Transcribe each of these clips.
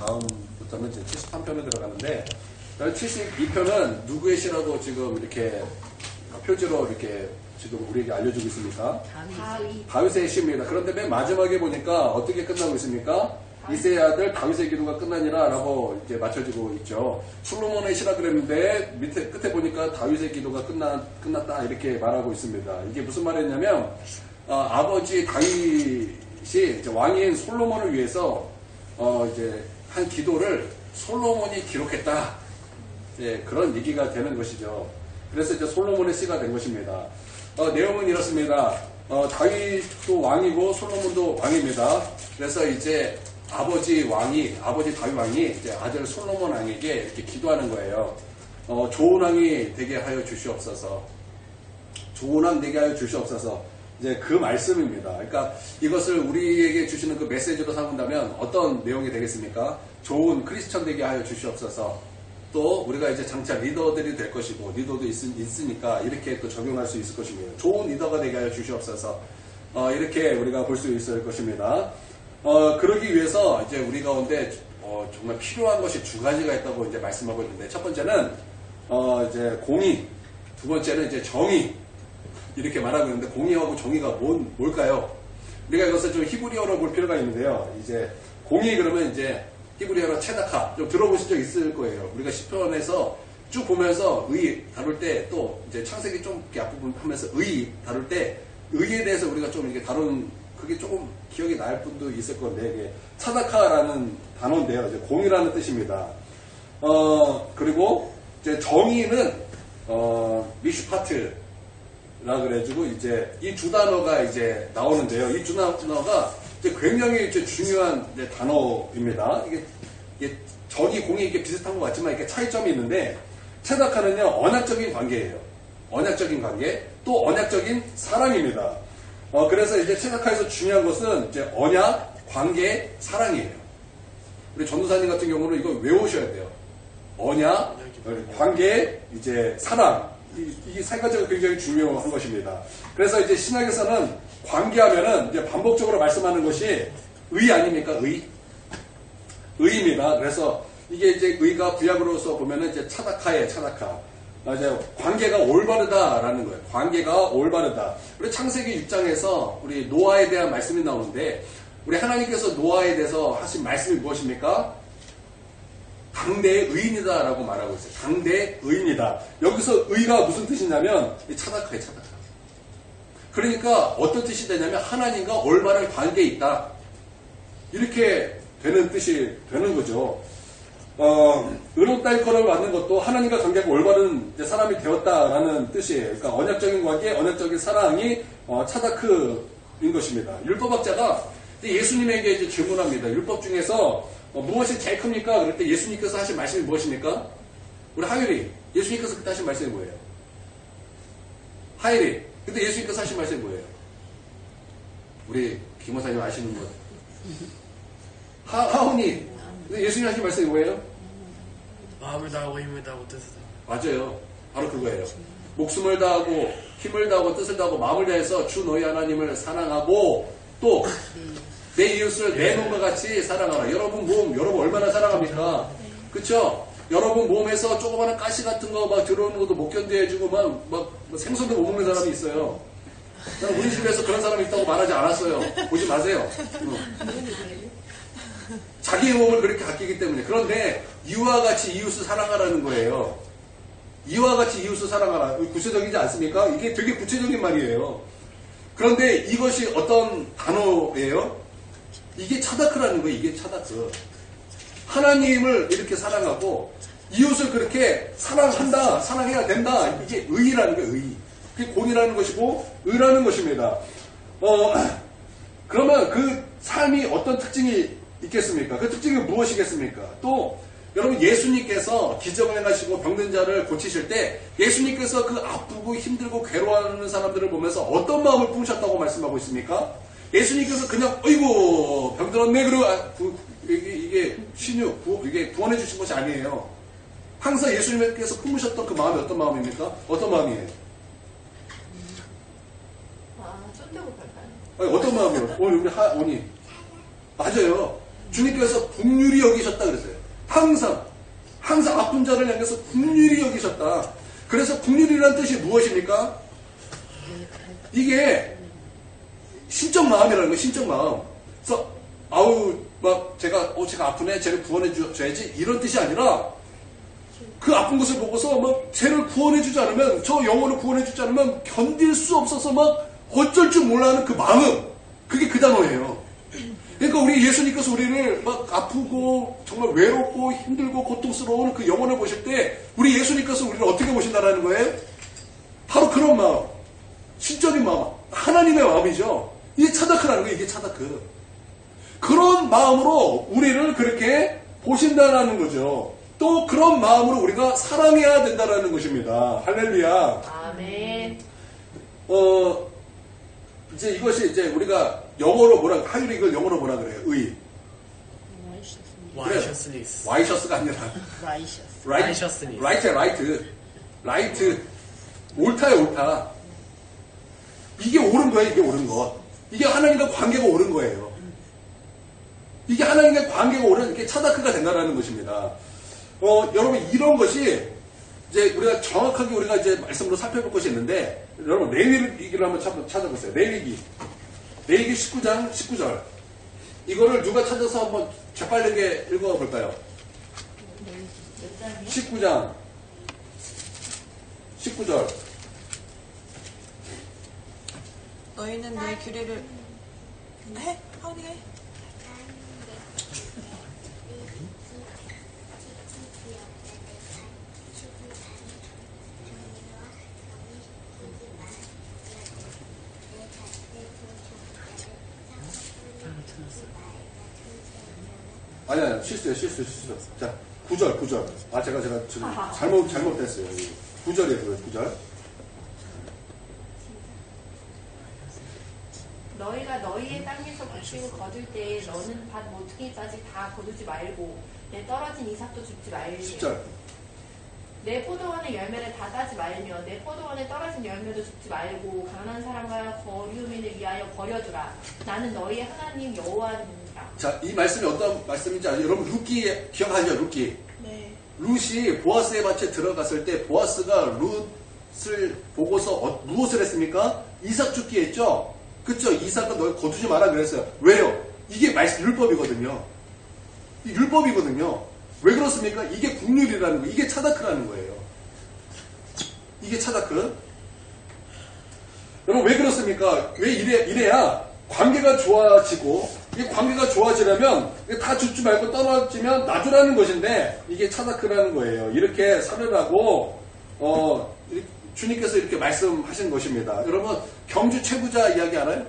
다음부터는 이제 73편에 들어가는데 72편은 누구의 시라고 지금 이렇게 표지로 이렇게 지금 우리에게 알려주고 있습니까? 다윗의 시입니다. 그런데 맨 마지막에 보니까 어떻게 끝나고 있습니까? 이새의 아들 다윗의 기도가 끝나니라 라고 이제 맞춰지고 있죠. 솔로몬의 시라 그랬는데 밑에 끝에 보니까 다윗의 기도가 끝났다 이렇게 말하고 있습니다. 이게 무슨 말이냐면 아버지 다윗이 이제 왕인 솔로몬을 위해서 이제 한 기도를 솔로몬이 기록했다. 예, 그런 얘기가 되는 것이죠. 그래서 이제 솔로몬의 시가 된 것입니다. 내용은 이렇습니다. 다윗도 왕이고 솔로몬도 왕입니다. 그래서 이제 아버지 다윗 왕이 이제 아들 솔로몬 왕에게 이렇게 기도하는 거예요. 좋은 왕이 되게 하여 주시옵소서. 좋은 왕 되게 하여 주시옵소서. 이제 그 말씀입니다. 그러니까 이것을 우리에게 주시는 그 메시지로 삼은다면 어떤 내용이 되겠습니까? 좋은 크리스천 되게 하여 주시옵소서. 또 우리가 이제 장차 리더들이 될 것이고 리더도 있으니까 이렇게 또 적용할 수 있을 것입니다. 좋은 리더가 되게 하여 주시옵소서. 이렇게 우리가 볼 수 있을 것입니다. 그러기 위해서 이제 우리 가운데 정말 필요한 것이 두 가지가 있다고 이제 말씀하고 있는데 첫 번째는 이제 공의, 두 번째는 이제 정의 이렇게 말하고 있는데 공의하고 정의가 뭘까요? 우리가 이것을 좀 히브리어로 볼 필요가 있는데요. 이제 공의 그러면 이제 히브리어로 체다카 좀 들어보신 적 있을 거예요. 우리가 시편에서 쭉 보면서 의 다룰 때 또 이제 창세기 좀 이렇게 앞부분 하면서 의 다룰 때 의에 대해서 우리가 좀 이렇게 다룬 그게 조금 기억이 날 분도 있을 건데 이게 차다카라는 단어인데요. 이제 공의라는 뜻입니다. 그리고 이제 정의는 미슈파트라 그래가지고 이제 이 두 단어가 이제 나오는데요. 이 두 단어가 이제 굉장히 이제 중요한 이제 단어입니다. 이게 정의, 공의 이게 비슷한 것 같지만 이렇게 차이점이 있는데 차다카는요 언약적인 관계예요. 언약적인 관계, 또 언약적인 사랑입니다. 그래서 이제 체다카에서 중요한 것은 이제 언약, 관계, 사랑이에요. 우리 전도사님 같은 경우는 이거 외우셔야 돼요. 언약, 관계, 이제 사랑. 이 세 가지가 굉장히 중요한 것입니다. 그래서 이제 신약에서는 관계하면은 이제 반복적으로 말씀하는 것이 의 아닙니까? 의입니다. 그래서 이게 이제 의가 구약으로서 보면은 이제 차다카예요, 차다카. 이제 관계가 올바르다라는 거예요. 관계가 올바르다. 우리 창세기 6장에서 우리 노아에 대한 말씀이 나오는데 우리 하나님께서 노아에 대해서 하신 말씀이 무엇입니까? 당대의 의인이다라고 말하고 있어요. 당대의 의인이다. 여기서 의가 무슨 뜻이냐면 차다카예요, 차다카. 그러니까 어떤 뜻이 되냐면 하나님과 올바른 관계에 있다. 이렇게 되는 뜻이 되는 거죠. 의롭다 일컬음을 받는 것도 하나님과 관계가 올바른 사람이 되었다라는 뜻이에요. 그러니까 언약적인 관계, 언약적인 사랑이 차다크인 것입니다. 율법학자가 예수님에게 이제 질문합니다. 율법 중에서 무엇이 제일 큽니까? 그럴 때 예수님께서 하신 말씀이 무엇입니까? 우리 하율이 예수님께서 그때 하신 말씀이 뭐예요? 하율이 근데 예수님께서 하신 말씀이 뭐예요? 우리 김호사님 아시는 것. 하온이 근데 예수님 하신 말씀이 뭐예요? 마음을 다하고 힘을 다하고 뜻을 다하고. 맞아요. 바로 그거예요. 목숨을 다하고 힘을 다하고 뜻을 다하고 마음을 다해서 주 너희 하나님을 사랑하고 또 내 이웃을 내 몸과 같이 사랑하라. 여러분 얼마나 사랑합니까? 그쵸? 여러분 몸에서 조그마한 가시 같은 거 막 들어오는 것도 못 견뎌해주고 막 생선도 못 먹는 사람이 있어요. 나는 우리 집에서 그런 사람이 있다고 말하지 않았어요. 보지 마세요. 자기의 몸을 그렇게 아끼기 때문에. 그런데 이와 같이 이웃을 사랑하라는 거예요. 이와 같이 이웃을 사랑하라. 구체적이지 않습니까? 이게 되게 구체적인 말이에요. 그런데 이것이 어떤 단어예요? 이게 차다크라는 거예요. 이게 차다크. 하나님을 이렇게 사랑하고 이웃을 그렇게 사랑한다. 사랑해야 된다. 이게 의라는 거예요. 의. 그게 공이라는 것이고 의라는 것입니다. 그러면 그 삶이 어떤 특징이 있겠습니까? 그 특징이 무엇이겠습니까? 또 여러분 예수님께서 기적을 행하시고 병든 자를 고치실 때 예수님께서 그 아프고 힘들고 괴로워하는 사람들을 보면서 어떤 마음을 품으셨다고 말씀하고 있습니까? 예수님께서 그냥 어이구 병들었네 그러고 이게 신유 이게 구원해 주신 것이 아니에요. 항상 예수님께서 품으셨던 그 마음이 어떤 마음입니까? 어떤 마음이에요? 쫀대고 갈까요? 아니, 어떤 마음이에요? 오늘 우리 하오니 맞아요. 주님께서 긍휼히 여기셨다 그랬어요. 항상 아픈 자를 향해서 긍휼히 여기셨다. 그래서 긍휼이라는 뜻이 무엇입니까? 이게 신적 마음이라는 거예요. 신적 마음. 그래서 제가 아프네, 쟤를 구원해 줘야지 이런 뜻이 아니라 그 아픈 것을 보고서 막 쟤를 구원해 주지 않으면, 저 영혼을 구원해 주지 않으면 견딜 수 없어서 막 어쩔 줄 몰라하는 그 마음, 그게 그 단어예요. 그러니까 우리 예수님께서 우리를 막 아프고 정말 외롭고 힘들고 고통스러운 그 영혼을 보실 때 우리 예수님께서 우리를 어떻게 보신다라는 거예요? 바로 그런 마음, 신적인 마음, 하나님의 마음이죠. 이게 차다크라는 거예요. 이게 차다크. 그런 마음으로 우리를 그렇게 보신다라는 거죠. 또 그런 마음으로 우리가 사랑해야 된다라는 것입니다. 할렐루야. 아멘. 이제 이것이 이제 우리가 영어로 하율이 이걸 영어로 뭐라 그래요? 의. righteousness. 와이셔스가 아니라. righteousness. 라이트. 옳다요, 옳다. 이게 옳은 거예요, 이게 옳은 것. 이게 하나님과 관계가 옳은 거예요. 이게 하나님과 관계가 옳은, 이게 차다크가 된다는 것입니다. 여러분, 이런 것이, 이제 우리가 정확하게 우리가 이제 말씀으로 살펴볼 것이 있는데, 여러분, 레위기를 한번 찾아보세요. 레위기 19장 19절. 이거를 누가 찾아서 한번 재빨리게 읽어볼까요? 19장 19절. 너희는 내 규례를 해? 하은이 해? 아니야, 실수요. 자, 9절. 제가 지금 잘못했어요. 9절이에요, 9절. 너희가 너희의 땅에서 곡식을 거둘 때에 너는 밭 모퉁이까지 다 거두지 말고 내 떨어진 이삭도 줍지 말며 10절. 내 포도원의 열매를 다 따지 말며 내 포도원에 떨어진 열매도 줍지 말고 가난한 사람과 거류민을 위하여 버려두라. 나는 너희의 하나님 여호와니라. 자, 이 말씀이 어떤 말씀인지 아세요? 여러분, 룻기 기억하죠? 룻기. 네. 룻이 보아스의 밭에 들어갔을 때 보아스가 룻을 보고서 무엇을 했습니까? 이삭 줍기 했죠? 그쵸? 이삭은 너 거두지 마라 그랬어요. 왜요? 이게 율법이거든요. 율법이거든요. 왜 그렇습니까? 이게 국률이라는 거예요. 이게 차다크라는 거예요. 이게 차다크. 여러분, 왜 그렇습니까? 왜 이래야 관계가 좋아지고, 이 관계가 좋아지려면 다 줍지 말고 떨어지면 놔주라는 것인데, 이게 차다크라는 거예요. 이렇게 살으라고 주님께서 이렇게 말씀하신 것입니다. 여러분, 경주 최부자 이야기 알아요?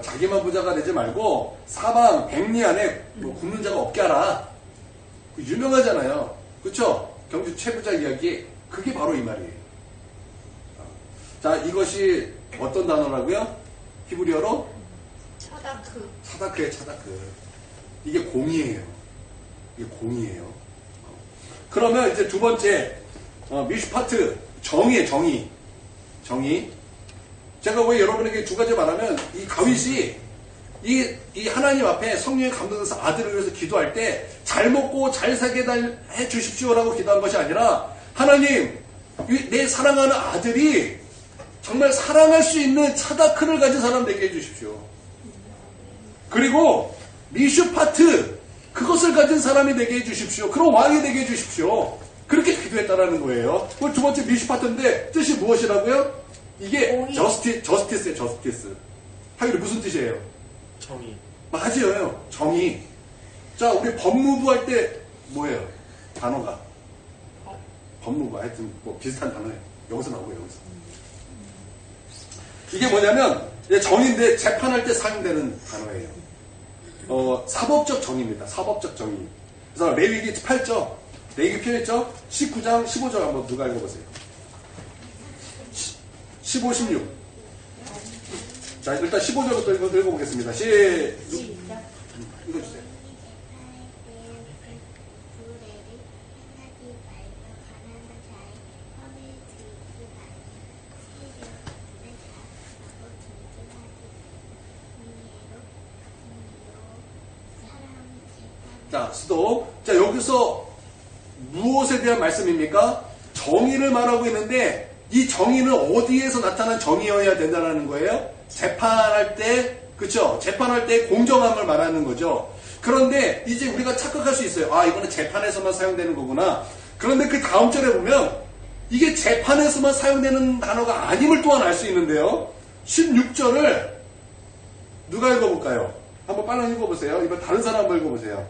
자기만 부자가 되지 말고 사방 백리 안에 굶는 자가 없게 하라. 유명하잖아요. 그렇죠? 경주 최부자 이야기, 그게 바로 이 말이에요. 자, 이것이 어떤 단어라고요? 히브리어로? 차다크예요, 차다크. 이게 공이에요. 이게 공이에요. 그러면 이제 두 번째, 미슈파트, 정의예요, 정의. 제가 왜 여러분에게 두 가지 말하면, 이 다윗이, 이 하나님 앞에 성령의 감동에서 아들을 위해서 기도할 때, 잘 먹고 잘 살게 해 주십시오라고 기도한 것이 아니라, 하나님, 내 사랑하는 아들이 정말 사랑할 수 있는 차다크를 가진 사람 되게 해주십시오. 그리고 미슈파트, 그것을 가진 사람이 되게 해주십시오. 그런 왕이 되게 해주십시오. 그렇게 기도했다라는 거예요. 두 번째 미슈파트인데 뜻이 무엇이라고요? 이게 저스티스예요. 저스티스. 하기로 무슨 뜻이에요? 정의. 맞아요. 정의. 자, 우리 법무부 할 때 뭐예요? 단어가. 법무부 하여튼 뭐 비슷한 단어예요. 여기서 나오고요. 여기서. 이게 뭐냐면 정의인데 재판할 때 사용되는 단어예요. 사법적 정의입니다. 사법적 정의. 그래서 레위기 8절, 레위기 표현했죠? 19장 15절 한번 누가 읽어보세요. 15, 16. 자, 일단 15절부터 읽어보겠습니다. 시작. 읽어주세요. 자, 스톱. 자, 여기서 무엇에 대한 말씀입니까? 정의를 말하고 있는데 이 정의는 어디에서 나타난 정의여야 된다는 거예요? 재판할 때, 그쵸? 재판할 때 공정함을 말하는 거죠. 그런데 이제 우리가 착각할 수 있어요. 아, 이거는 재판에서만 사용되는 거구나. 그런데 그 다음 절에 보면 이게 재판에서만 사용되는 단어가 아님을 또한 알 수 있는데요. 16절을 누가 읽어볼까요? 한번 빨리 읽어보세요. 이번 다른 사람 한번 읽어보세요.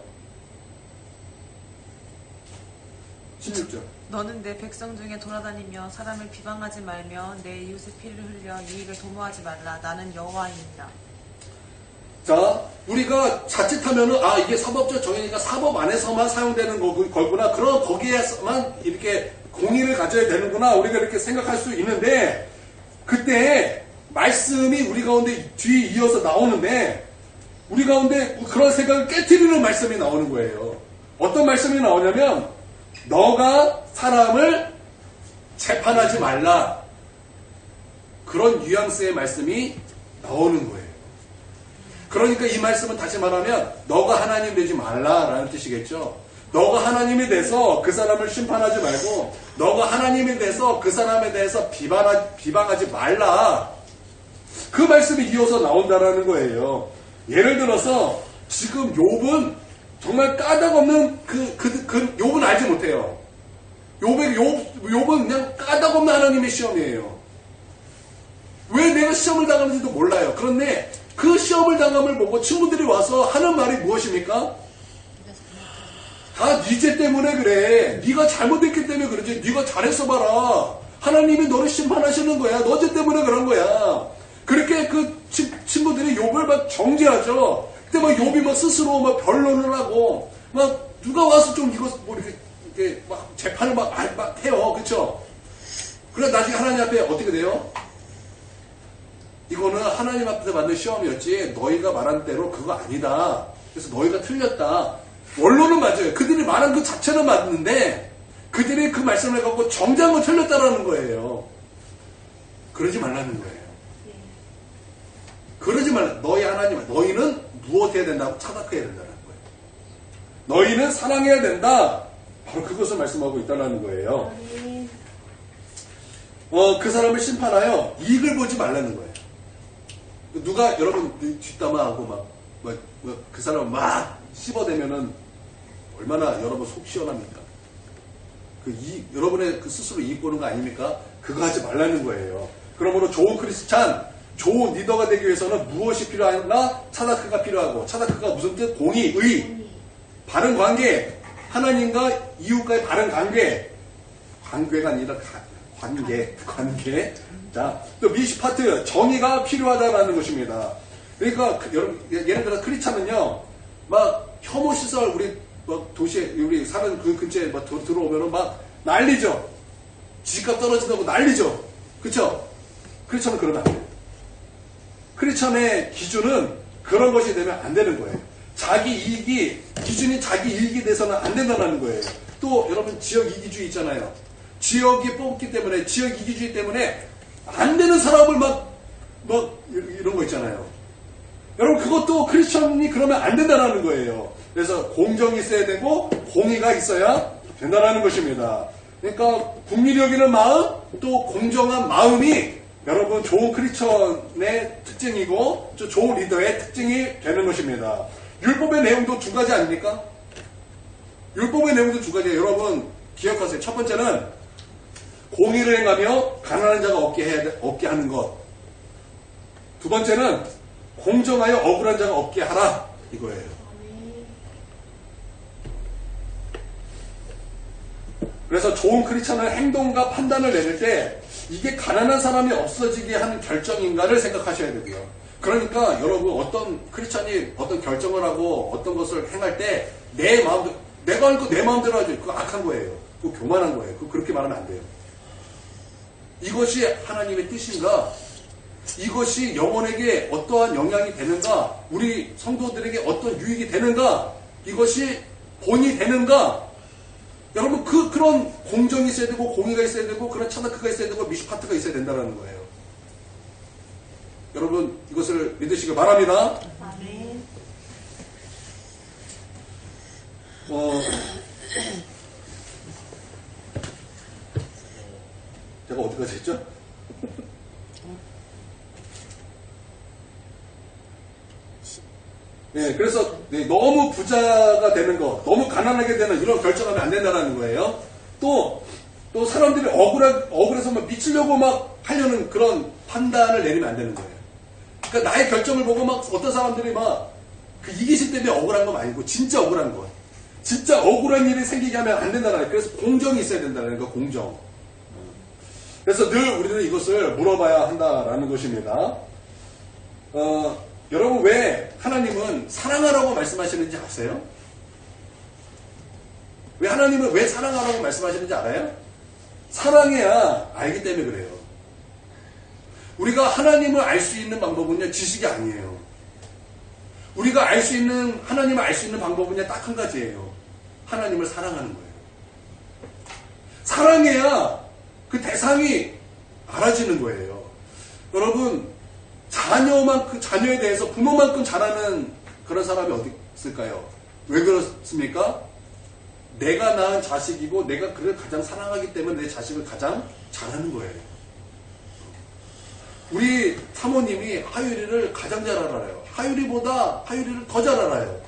16절. 너는 내 백성 중에 돌아다니며 사람을 비방하지 말며 내 이웃의 피를 흘려 이익을 도모하지 말라. 나는 여호와이니라. 자, 우리가 자칫하면은 아 이게 사법적 정의니까 사법 안에서만 사용되는 거구나. 그럼 거기에서만 이렇게 공의를 가져야 되는구나. 우리가 이렇게 생각할 수 있는데 그때 말씀이 우리 가운데 뒤에 이어서 나오는데 우리 가운데 그런 생각을 깨트리는 말씀이 나오는 거예요. 어떤 말씀이 나오냐면 너가 사람을 재판하지 말라. 그런 뉘앙스의 말씀이 나오는 거예요. 그러니까 이 말씀은 다시 말하면 너가 하나님 되지 말라라는 뜻이겠죠. 너가 하나님이 돼서 그 사람을 심판하지 말고 너가 하나님이 돼서 그 사람에 대해서 비방하지 말라. 그 말씀이 이어서 나온다라는 거예요. 예를 들어서 지금 욥은 정말 까닭없는 욥은 알지 못해요. 욥은 그냥 까닭없는 하나님의 시험이에요. 왜 내가 시험을 당하는지도 몰라요. 그런데 그 시험을 당함을 보고 친구들이 와서 하는 말이 무엇입니까? 다 네 죄 때문에 그래. 네가 잘못했기 때문에 그러지. 네가 잘했어 봐라. 하나님이 너를 심판하시는 거야. 너 죄 때문에 그런 거야. 그렇게 그 친구들이 욥을 막 정죄하죠. 그때 막 욥이 막 스스로 막 변론을 하고 막 누가 와서 좀 이거 뭐 이렇게 막 재판을 막 해요. 그렇죠? 그래 나중에 하나님 앞에 어떻게 돼요? 이거는 하나님 앞에서 받는 시험이었지 너희가 말한 대로 그거 아니다. 그래서 너희가 틀렸다. 원론은 맞아요. 그들이 말한 그 자체는 맞는데 그들이 그 말씀을 갖고 정작은 틀렸다라는 거예요. 그러지 말라는 거예요. 그러지 말라. 너희 하나님, 너희는 무엇해야 된다고 차닥해야 된다는 거예요. 너희는 사랑해야 된다. 바로 그것을 말씀하고 있다는 거예요. 그 사람을 심판하여 이익을 보지 말라는 거예요. 누가 여러분 뒷담화하고 그 사람을 막 씹어대면은 얼마나 여러분 속 시원합니까? 여러분의 그 스스로 이익 보는 거 아닙니까? 그거 하지 말라는 거예요. 그러므로 좋은 크리스찬, 좋은 리더가 되기 위해서는 무엇이 필요한가? 차다크가 필요하고, 차다크가 무슨 뜻? 공의, 의, 바른 관계, 하나님과 이웃과의 바른 관계, 관계가 아니라 관계. 자, 또 미시파트, 정의가 필요하다라는 것입니다. 그러니까 여러분 예를 들어 크리스찬은요, 막 혐오 시설 우리 막 도시에 우리 사는 그 근처에 막 들어오면은 막 난리죠. 집값 떨어진다고 난리죠. 그렇죠? 크리스찬은 그러면 안 돼요. 크리스찬의 기준은 그런 것이 되면 안 되는 거예요. 기준이 자기 이익이 돼서는 안 된다는 거예요. 또 여러분 지역 이기주의 있잖아요. 지역이 뽑기 때문에 지역 이기주의 때문에 안 되는 사람을 막 이런 거 있잖아요. 여러분 그것도 크리스천이 그러면 안 된다는 거예요. 그래서 공정이 있어야 되고 공의가 있어야 된다는 것입니다. 그러니까 국민이 여기는 마음 또 공정한 마음이 여러분 좋은 크리스천의 특징이고 좋은 리더의 특징이 되는 것입니다. 율법의 내용도 두 가지 아닙니까? 율법의 내용도 두 가지예요. 여러분 기억하세요. 첫 번째는 공의를 행하며 가난한 자가 없게 하는 것. 두 번째는 공정하여 억울한 자가 없게 하라. 이거예요. 그래서 좋은 크리스천은 행동과 판단을 내릴 때 이게 가난한 사람이 없어지게 하는 결정인가를 생각하셔야 되고요. 그러니까 여러분 어떤 크리스천이 어떤 결정을 하고 어떤 것을 행할 때 내 마음대로 내가 하니까 내 마음대로 하죠. 그거 악한 거예요. 그거 교만한 거예요. 그렇게 말하면 안 돼요. 이것이 하나님의 뜻인가? 이것이 영혼에게 어떠한 영향이 되는가? 우리 성도들에게 어떤 유익이 되는가? 이것이 본이 되는가? 여러분 그런 공정이 있어야 되고 공의가 있어야 되고 그런 차다크가 있어야 되고 미시파트가 있어야 된다는 거예요. 여러분 이것을 믿으시기 바랍니다. 제가 어디까지 했죠? 네, 그래서 너무 부자가 되는 거, 너무 가난하게 되는 이런 결정하면 안 된다는 거예요. 또 사람들이 억울해서 막 미치려고 막 하려는 그런 판단을 내리면 안 되는 거예요. 그러니까 나의 결정을 보고 막 어떤 사람들이 막 그 이기심 때문에 억울한 거 아니고 진짜 억울한 거. 진짜 억울한 일이 생기게 하면 안 된다는 거예요. 그래서 공정이 있어야 된다는 거, 공정. 그래서 늘 우리는 이것을 물어봐야 한다라는 것입니다. 여러분 왜 하나님은 사랑하라고 말씀하시는지 아세요? 왜 하나님은 왜 사랑하라고 말씀하시는지 알아요? 사랑해야 알기 때문에 그래요. 우리가 하나님을 알 수 있는 방법은요, 지식이 아니에요. 우리가 하나님을 알 수 있는 방법은요, 딱 한 가지예요. 하나님을 사랑하는 거예요. 사랑해야 그 대상이 알아지는 거예요. 여러분, 자녀에 대해서 부모만큼 잘하는 그런 사람이 어디 있을까요? 왜 그렇습니까? 내가 낳은 자식이고 내가 그를 가장 사랑하기 때문에 내 자식을 가장 잘하는 거예요. 우리 사모님이 하율이를 가장 잘 알아요. 하율이를 더 잘 알아요.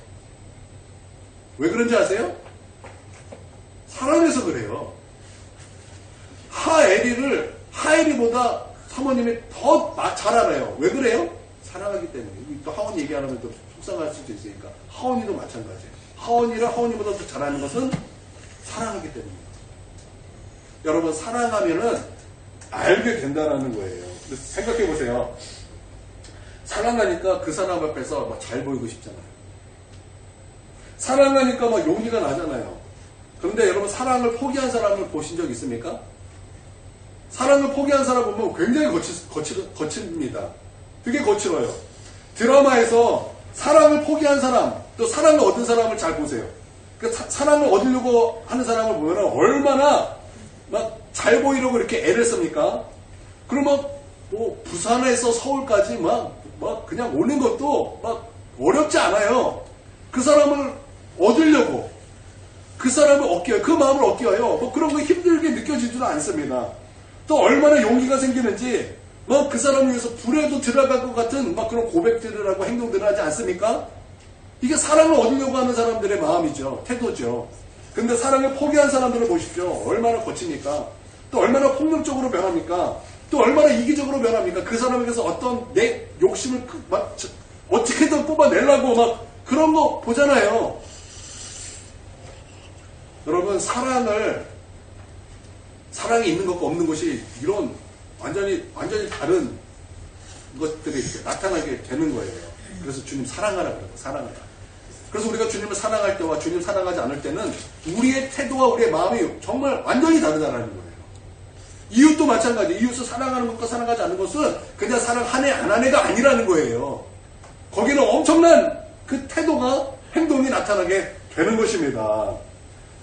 왜 그런지 아세요? 사랑해서 그래요. 하엘이보다 사모님이 더 잘 알아요. 왜 그래요? 사랑하기 때문에. 또 하원이 얘기하면 또 속상할 수도 있으니까. 하원이도 마찬가지예요. 하원이를 하원이보다 더 잘하는 것은 사랑하기 때문입니다. 여러분, 사랑하면은 알게 된다는 거예요. 생각해 보세요. 사랑하니까 그 사람 앞에서 막 잘 보이고 싶잖아요. 사랑하니까 막 용기가 나잖아요. 그런데 여러분, 사랑을 포기한 사람을 보신 적 있습니까? 사랑을 포기한 사람 보면 굉장히 거칩니다. 되게 거칠어요. 드라마에서 사랑을 포기한 사람, 또 사랑을 얻은 사람을 잘 보세요. 사랑을 얻으려고 하는 사람을 보면 얼마나 막 잘 보이려고 이렇게 애를 씁니까? 그러면 뭐 부산에서 서울까지 막 그냥 오는 것도 막 어렵지 않아요. 그 사람을 얻으려고, 그 사람을 얻기 위해, 그 마음을 얻기 위하여 뭐 그런 거 힘들게 느껴지지도 않습니다. 또 얼마나 용기가 생기는지 막 그 사람을 위해서 불에도 들어갈 것 같은 막 그런 고백들을 하고 행동들을 하지 않습니까? 이게 사랑을 얻으려고 하는 사람들의 마음이죠. 태도죠. 근데 사랑을 포기한 사람들을 보십시오. 얼마나 거칩니까? 또 얼마나 폭력적으로 변합니까? 또 얼마나 이기적으로 변합니까? 그 사람에게서 어떤 내 욕심을 막 어떻게든 뽑아내려고 막 그런 거 보잖아요. 여러분, 사랑이 있는 것과 없는 것이 이런 완전히 다른 것들이 이렇게 나타나게 되는 거예요. 그래서 주님 사랑하라 그래요. 사랑하라. 그래서 우리가 주님을 사랑할 때와 주님 사랑하지 않을 때는 우리의 태도와 우리의 마음이 정말 완전히 다르다는 거예요. 이웃도 마찬가지. 이웃을 사랑하는 것과 사랑하지 않는 것은 그냥 사랑 한 해 안 한 해가 아니라는 거예요. 거기는 엄청난 그 태도가, 행동이 나타나게 되는 것입니다.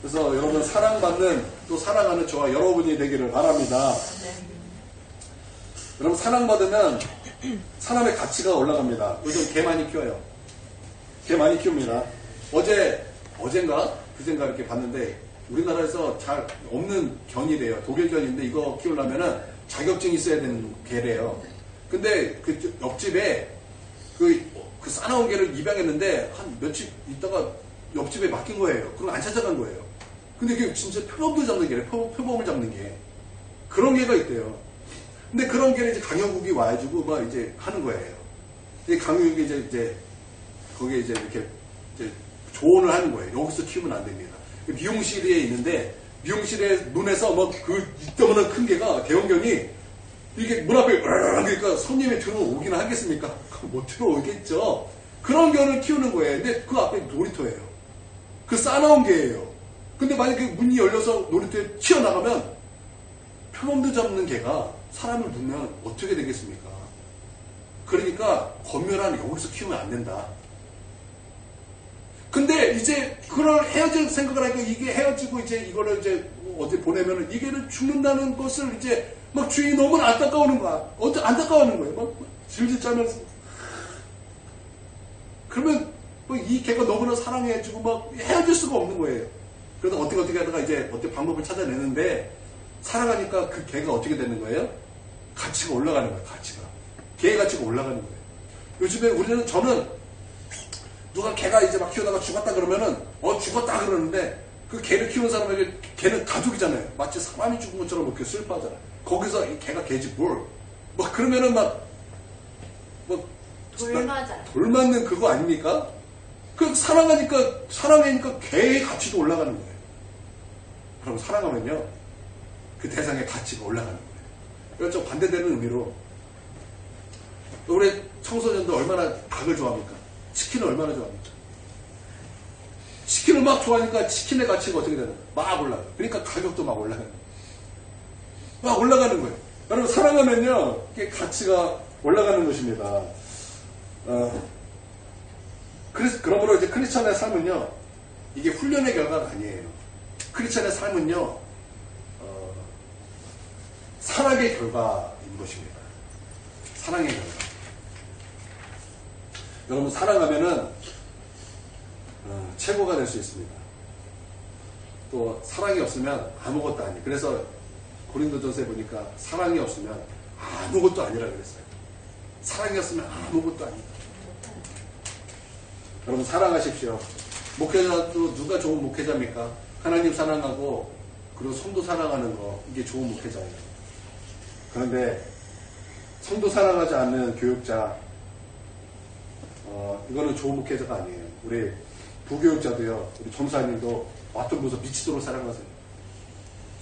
그래서 여러분, 사랑받는 또 사랑하는 저와 여러분이 되기를 바랍니다. 여러분, 사랑받으면 사람의 가치가 올라갑니다. 요즘 개 많이 키워요. 개 많이 키웁니다. 어젠가 그젠가 이렇게 봤는데 우리나라에서 잘 없는 견이래요. 독일 견인데 이거 키우려면은 자격증이 있어야 되는 개래요. 근데 그 옆집에 그 싸나운 개를 입양했는데 한 며칠 있다가 옆집에 맡긴 거예요. 그럼 안 찾아간 거예요. 근데 이게 진짜 표범도 잡는 개래. 표범을 잡는 개. 그런 개가 있대요. 근데 그런 개를 이제 강영국이 와가지고 막 이제 하는 거예요. 강영국이 이제 거기에 이제 이렇게 이제 조언을 하는 거예요. 여기서 키우면 안 됩니다. 미용실에 있는데 미용실에 문에서 막 그 이따만한 큰 개가 대형견이 이게 문 앞에 그러니까 손님이 들어오긴 하겠습니까? 못 들어오겠죠. 그런 견을 키우는 거예요. 근데 그 앞에 놀이터예요. 그 싸나운 개예요. 근데 만약에 문이 열려서 놀이터에 튀어나가면 표범도 잡는 개가 사람을 누르면 어떻게 되겠습니까? 그러니까 검열한 여기서 키우면 안 된다. 근데 이제 그걸 헤어질 생각을 하니까 이게 헤어지고 이제 이거를 이제 어디 보내면은 이게를 죽는다는 것을 이제 막 주인이 너무 안타까워하는 거야. 안타까워하는 거예요. 막 질질 짜면서. 그러면 이 개가 너무나 사랑해주고 막 헤어질 수가 없는 거예요. 그래서 어떻게 하다가 이제 어떻게 방법을 찾아내는데 사랑하니까 그 개가 어떻게 되는 거예요? 가치가 올라가는 거예요. 가치가. 개의 가치가 올라가는 거예요. 요즘에 저는 누가 개가 이제 막 키우다가 죽었다 그러면은 죽었다 그러는데 그 개를 키우는 사람에게 개는 가족이잖아요. 마치 사람이 죽은 것처럼 이렇게 슬퍼하잖아요. 거기서 이 개가 개지 뭘. 막 그러면은 돌맞는 그거 아닙니까? 그 사랑하니까 개의 가치도 올라가는 거예요. 그럼 사랑하면요, 그 대상의 가치가 올라가는 거예요. 그래서 좀 반대되는 의미로, 우리 청소년들 얼마나 닭을 좋아합니까? 치킨을 얼마나 좋아합니까? 치킨을 막 좋아하니까 치킨의 가치가 어떻게 되나? 막 올라가요. 그러니까 가격도 막 올라가요. 막 올라가는 거예요. 여러분, 사랑하면요, 이게 가치가 올라가는 것입니다. 그러므로 이제 크리스천의 삶은요, 이게 훈련의 결과가 아니에요. 크리스천의 삶은요, 사랑의 결과인 것입니다. 사랑의 결과. 여러분, 사랑하면은 최고가 될 수 있습니다. 또 사랑이 없으면 아무것도 아니에요. 그래서 고린도전서에 보니까 사랑이 없으면 아무것도 아니라 그랬어요. 사랑이 없으면 아무것도 아니다. 여러분, 사랑하십시오. 목회자도 누가 좋은 목회자입니까? 하나님 사랑하고 그리고 성도 사랑하는 거, 이게 좋은 목회자예요. 그런데 성도 사랑하지 않는 교육자, 이거는 좋은 목회자가 아니에요. 우리 부교육자도요, 우리 전사님도 왔던 곳에서 미치도록 사랑하세요.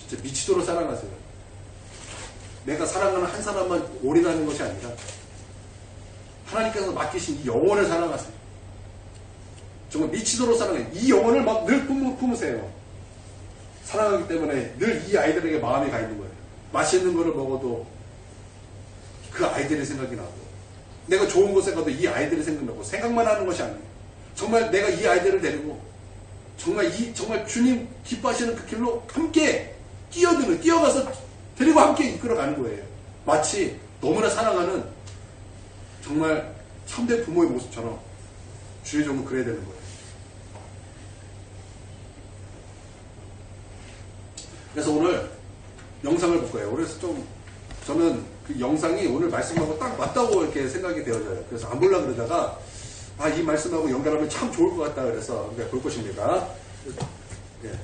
진짜 미치도록 사랑하세요. 내가 사랑하는 한 사람만 올인하는 것이 아니라 하나님께서 맡기신 이 영혼을 사랑하세요. 정말 미치도록 사랑해요. 이 영혼을 막 늘 품으세요. 사랑하기 때문에 늘 이 아이들에게 마음이 가 있는 거예요. 맛있는 거를 먹어도 그 아이들의 생각이 나고, 내가 좋은 곳에 가도 이 아이들의 생각나고, 생각만 하는 것이 아니에요. 정말 내가 이 아이들을 데리고 정말 주님 기뻐하시는 그 길로 함께 뛰어가서 데리고 함께 이끌어가는 거예요. 마치 너무나 사랑하는 정말 참된 부모의 모습처럼 주의 종은 그래야 되는 거예요. 그래서 오늘 영상을 볼 거예요. 그래서 저는 그 영상이 오늘 말씀하고 딱 맞다고 이렇게 생각이 되어져요. 그래서 안 보려고 그러다가 이 말씀하고 연결하면 참 좋을 것 같다 그래서 볼 것입니다.